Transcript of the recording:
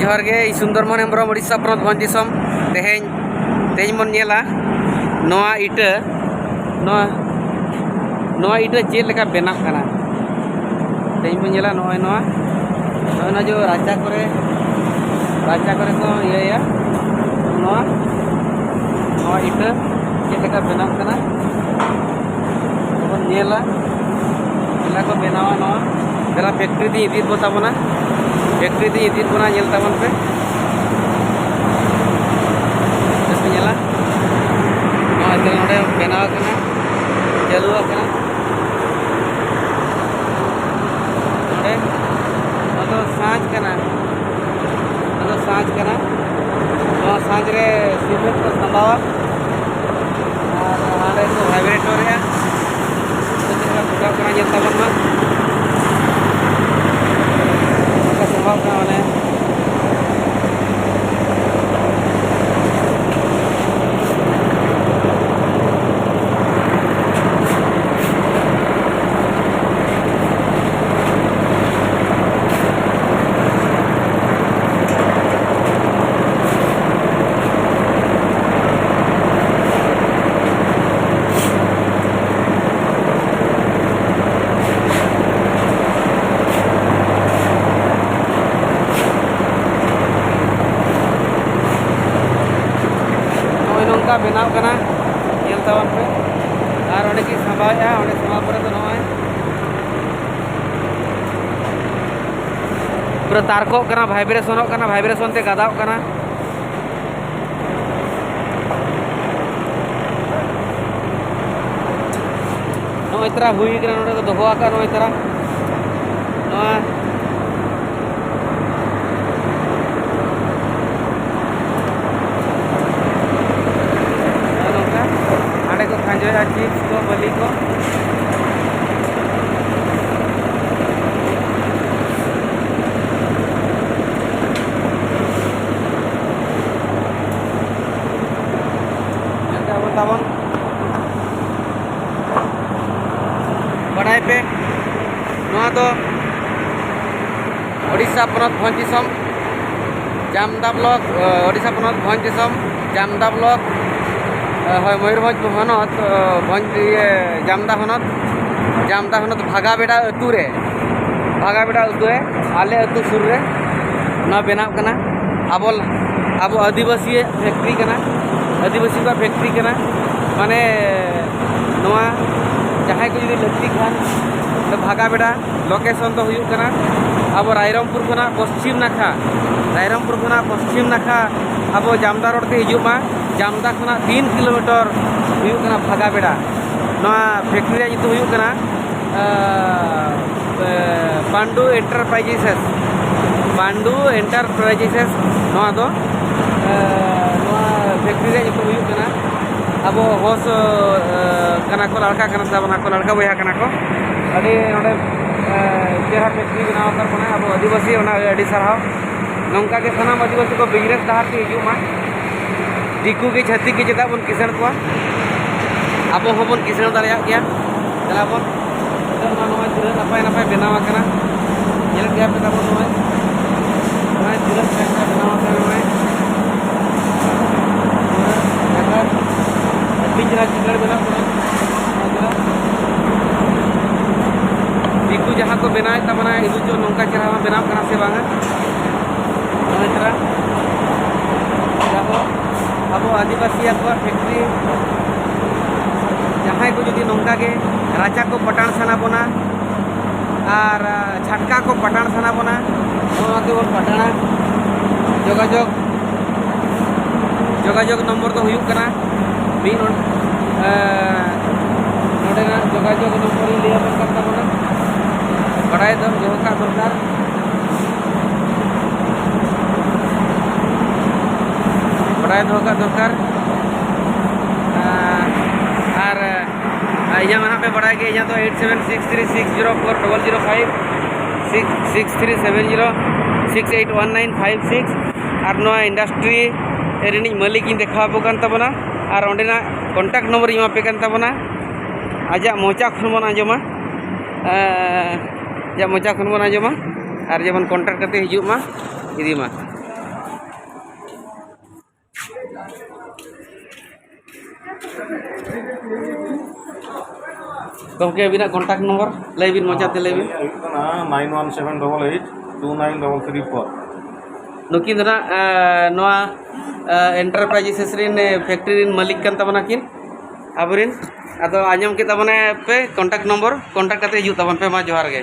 जोहार गे सुंदरमन हेम्ब्रम उड़ीसा पनत भंज दिसम तेहेñ मन नेला नोआ इटा चेद लेका बेनाव काना तेहेñ बन नेला नोआ जो राचा करे को इया नोआ इटा चेद लेका बेनाव काना बन नेला को बेनावा नोआ बेला फैक्ट्री दी इदी बो ताबना फैक्ट्री दी इदी बोना नेल ताबन पे nyala nong itu node benaw kana jalu kana node atau saaj kana no saaj re cement ko sambawa ar hare ko vibrator ya itu kita buka kana nyel tabon ma maka sambhav kana mane बेनाव कना nail ताबन पे और ओंडे की संभाया ओंडे संभाव पर तो नय पूरा तारको कना वाइब्रेशन ते गदाव कना नय तरा हुई कना नोडे को दोहो आका नय तरा नय चिप्स को बली को बड़ाई पे ओडिशा पनत भंज दिसम जामदा ब्लॉक ओडिशा पनत भंज दिसम जामदा ब्लॉक मयूरभंज हनत भंज जामदा हनत भागाबेड़ा अतु रे आले अतु सुर रे ना बेनाव कना अब आदिवासी फैक्ट्री कना आदिवासी का फैक्ट्री कना माने नोआ जहां को जुदी लगती खान तो भागाबेड़ा लोकेशन तो हुयुग कना अब रायरमपुर खना पश्चिम नाखा अब जामदा रोड ते हिजुमा जामदा खना 3 किलोमीटर हुयुग कना भागाबेड़ा नोआ फैक्ट्री रे जितु हुयुग कना पांडू एंटरप्राइजेस नोआ दो नोआ फैक्ट्री रे जितु हुयुग कना अब होस कना को लड़का कना ताबना को लड़का बया कना को अभी नोडे चेहरा फैक्ट्री बनाव कर बना अब आदिवासी ओना अडी सरहाव नौका के सनाम आदिवासी को बिजनेस डहार ते हिजुमा दिकू के छत्ती के चेदा बन किसण को अब होबन किसण दाड़िया गया चला बन तो नोय तुरे नपाय बेनाव कना नेल गया पे तब नोय तुरे बेनाव कना नोय बिजरा चिकड़ बेनाव कना दिकू जहाँ को बनाए तबना इदु जो नौका चेहरा बनाव कना से बांगा नोय तरा अब आदिवासी फैक्ट्री जहाँ को जुदी नौका के राचा को पटाण साना बना और झटका को पटाण साना बना बन पटाणा जोगाजोग नंबर तो हुयुग कना नोडेना जोगाजोग नंबर लिया बन करता बना बड़ाई दो जोका दरकार और यहाँ मना पे बढ़ा के यहाँ तो 8763604005 6370681956 और नोआ इंडस्ट्री रेनी मालिक इन देखा बोकान तबना और ओंडेना कॉन्टैक्ट नंबर इमा पे कान तबना आजा मोचा खन बन आंजमा और जेमन कॉन्टैक्ट करते हिजुमा इदी मा। गमके अबिना कॉन्टैक्ट नंबर लय बिन मचाते लय बिन 9178882934 नुकिन दना नोआ एंटरप्राइजेस रिन फैक्ट्री रिन मालिक कान तबना किन आबरिन अदो आंजम के तबने पे कॉन्टैक्ट नंबर कॉन्टैक्ट करते हिजु तबन पे मा जोहार गे।